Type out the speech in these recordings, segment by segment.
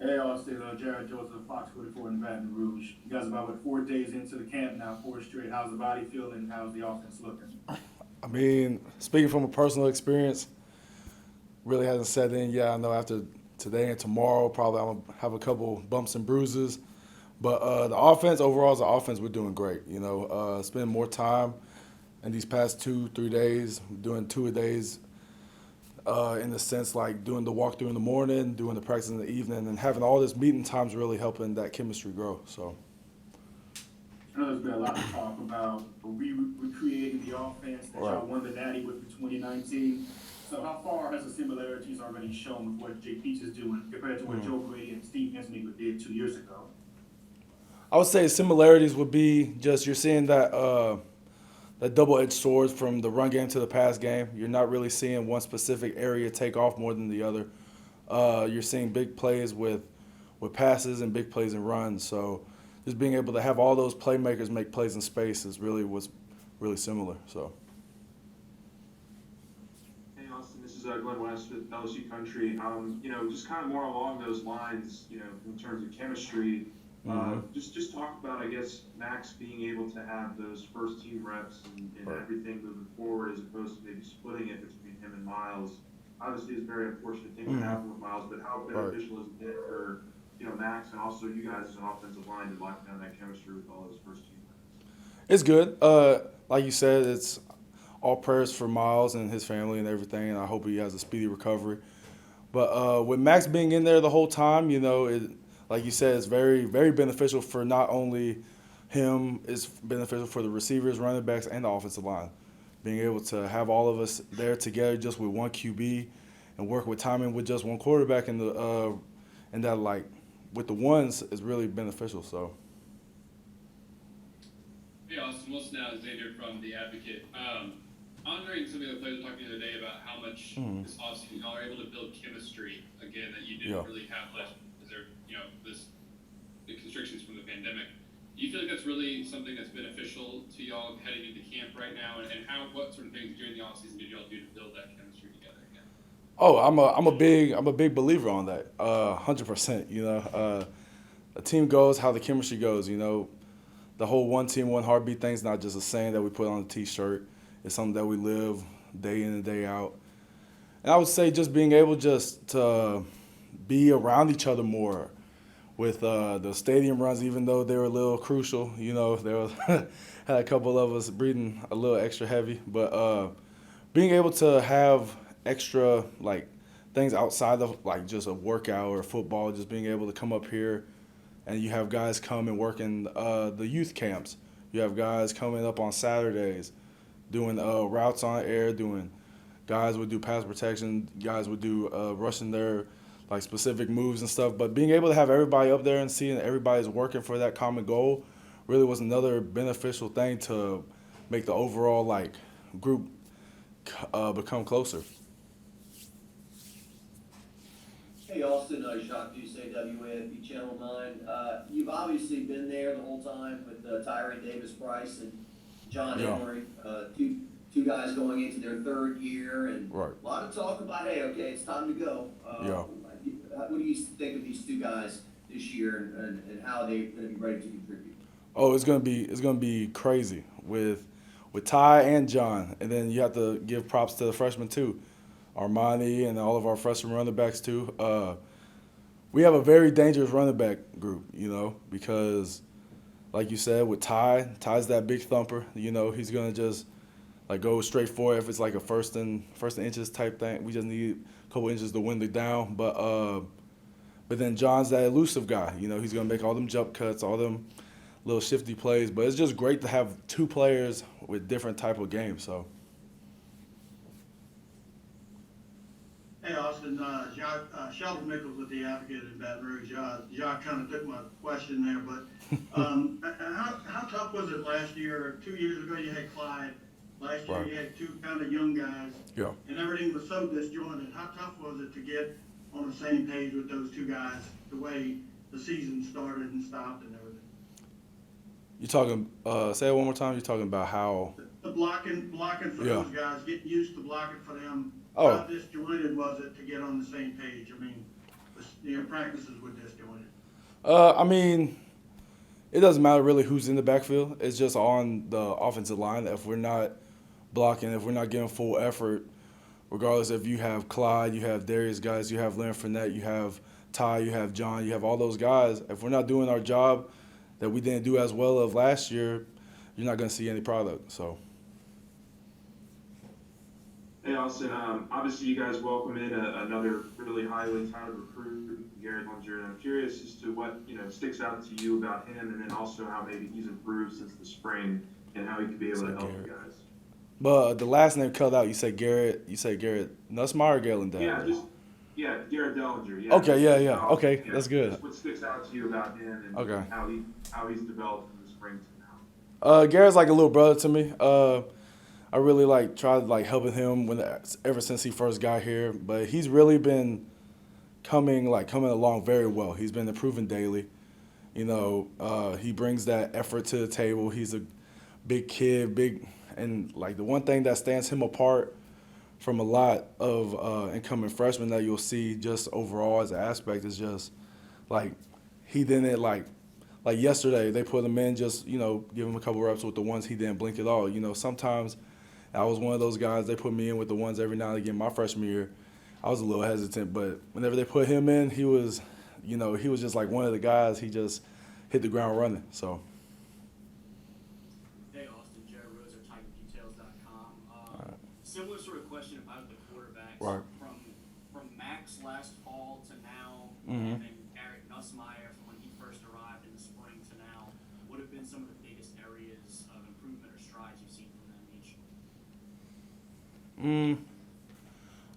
Hey, Austin, Jared Joseph, Fox 44 in Baton Rouge. You guys about 4 days into the camp now, four straight. How's the body feeling? How's the offense looking? I mean, speaking from a personal experience, really hasn't set in yet. I know after today and tomorrow, probably I'm gonna have a couple bumps and bruises. But the offense, overall, as an offense, we're doing great. Spending more time in these past 2, 3 days, doing 2 a days, in the sense like doing the walkthrough in the morning, doing the practice in the evening, and having all this meeting times really helping that chemistry grow. So I know there's been a lot of talk about recreating the offense that right. y'all won the Natty with in 2019. So how far has the similarities already shown with what Jay Peach is doing compared to what Joe Brady and Steve Ensminger did 2 years ago? I would say similarities would be just you're seeing that double-edged sword from the run game to the pass game. You're not really seeing one specific area take off more than the other. You're seeing big plays with passes and big plays and runs. So just being able to have all those playmakers make plays in space is really what's really similar. So Hey Austin, this is Glenn West with LSU Country. Just kind of more along those lines, in terms of chemistry. Just talk about, I guess, Max being able to have those first team reps and right. everything moving forward, as opposed to maybe splitting it between him and Miles. Obviously, it's a very unfortunate thing that happened with Miles, but how Right. beneficial has it been for Max and also you guys as an offensive line to lock down that chemistry with all those first team reps? It's good. Like you said, it's all prayers for Miles and his family and everything. And I hope he has a speedy recovery. But with Max being in there the whole time, like you said, it's very, very beneficial for not only him, it's beneficial for the receivers, running backs, and the offensive line. Being able to have all of us there together just with one QB and work with timing with just one quarterback and that like with the ones is really beneficial. So Hey, Austin. Wilson now is Xavier from The Advocate. Honoring some of the players were talking the other day about how much this offseason y'all are able to build chemistry again that you didn't yeah. really have last year because the constrictions from the pandemic. Do you feel like that's really something that's beneficial to y'all heading into camp right now? And what sort of things during the offseason did y'all do to build that chemistry together again? Oh, I'm a big believer on that. 100%. A team goes how the chemistry goes. The whole one team, one heartbeat thing's not just a saying that we put on a T-shirt. It's something that we live day in and day out. And I would say just being able just to be around each other more with the stadium runs, even though they were a little crucial. There was had a couple of us breathing a little extra heavy, but being able to have extra like things outside of like just a workout or football, just being able to come up here and you have guys come and work in the youth camps. You have guys coming up on Saturdays doing routes on air, doing guys would do pass protection, guys would do rushing their like specific moves and stuff. But being able to have everybody up there and seeing that everybody's working for that common goal really was another beneficial thing to make the overall like group become closer. Hey Austin, Jacques Doucet, WAFB Channel 9. You've obviously been there the whole time with Tyree Davis Price and John Yeah. Emery, two guys going into their third year, and Right. a lot of talk about, hey, okay, it's time to go. Yeah. What do you think of these two guys this year, and how they're going to be ready to contribute? Oh, it's gonna be crazy with Ty and John, and then you have to give props to the freshmen too, Armani and all of our freshman running backs too. We have a very dangerous running back group, because like you said with Ty's that big thumper. He's gonna just like go straight for it if it's like a first and inches type thing. We just need a couple inches to win the down, but then John's that elusive guy. He's gonna make all them jump cuts, all them little shifty plays. But it's just great to have two players with different type of games. So Hey Austin, Sheldon Nichols with the Advocate in Baton Rouge. Jacques kind of took my question there, but how tough was it last year? 2 years ago you had Clyde. Last year right. you had two kind of young guys, Yeah. and everything was so disjointed. How tough was it to get on the same page with those two guys, the way the season started and stopped and everything? You talking? Say it one more time. You're talking about how? The blocking for Yeah. those guys, getting used to blocking for them. Oh. How disjointed was it to get on the same page? I mean, practices with this doing it? I mean, it doesn't matter really who's in the backfield. It's just on the offensive line. If we're not blocking, if we're not giving full effort, regardless if you have Clyde, you have Darius guys, you have Leonard Fournette, you have Ty, you have John, you have all those guys. If we're not doing our job that we didn't do as well of last year, you're not going to see any product. So. Hey, Austin, obviously you guys welcome in another really highly touted recruit, Garrett Bellinger, and I'm curious as to what, sticks out to you about him, and then also how maybe he's improved since the spring and how he could be able to help you guys. But the last name cut out, you said Garrett Nussmeyer or Galen Dell? Yeah, Garrett Bellinger. Yeah. Okay, yeah. Okay, that's good. What sticks out to you about him and Okay. how he's developed from the spring to now? Garrett's like a little brother to me. I really tried helping him ever since he first got here, but he's really been coming along very well. He's been improving daily. He brings that effort to the table. He's a big kid, and the one thing that stands him apart from a lot of incoming freshmen that you'll see just overall as an aspect is just he didn't yesterday they put him in just give him a couple reps with the ones he didn't blink at all. Sometimes I was one of those guys, they put me in with the ones every now and again. My freshman year, I was a little hesitant, but whenever they put him in, he was just like one of the guys. He just hit the ground running. So. Hey, Austin, Jared Roser, TigerDetails.com. Similar sort of question about the quarterbacks. Right. From Max last fall to now, Mm-hmm. and then Garrett Nussmeyer from when he first arrived in the spring to now, what have been some of the biggest areas of improvement or strides you've seen from them each?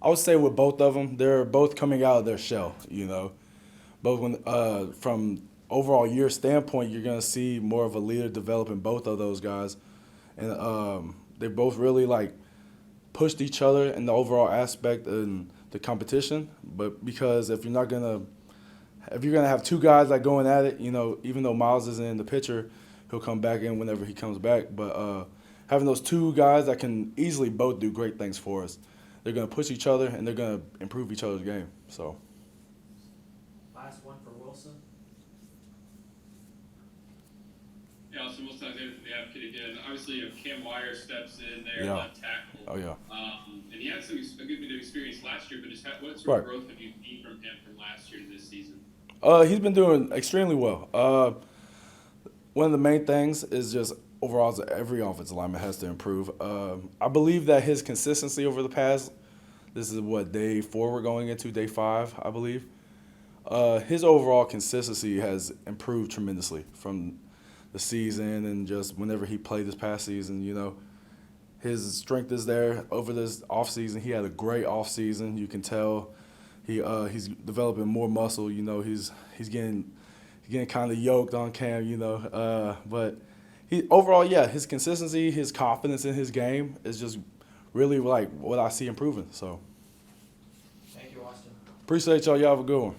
I would say with both of them, they're both coming out of their shell. Both from overall year standpoint, you're gonna see more of a leader develop in both of those guys, and they both really pushed each other in the overall aspect in the competition. But because if you're gonna have two guys going at it, even though Miles isn't in the picture, he'll come back in whenever he comes back. But having those two guys that can easily both do great things for us, they're gonna push each other and they're gonna improve each other's game. So. Last one for Wilson. Yeah, Austin Wilson, Isaiah from the Advocate again. Obviously, Cam Wire steps in there, Yeah. left tackle. Oh yeah. And he had a good bit of experience last year, but just what sort Right. of growth have you seen from him from last year to this season? He's been doing extremely well. One of the main things is just overall every offensive lineman has to improve. I believe that his consistency over the past, this is day 4 we're going into, day 5, I believe. His overall consistency has improved tremendously from the season and just whenever he played this past season. His strength is there over this offseason. He had a great offseason. You can tell he's developing more muscle. He's getting kind of yoked on Cam. But he overall, his consistency, his confidence in his game is just really what I see improving. So Thank you, Austin. appreciate y'all. Y'all have a good one.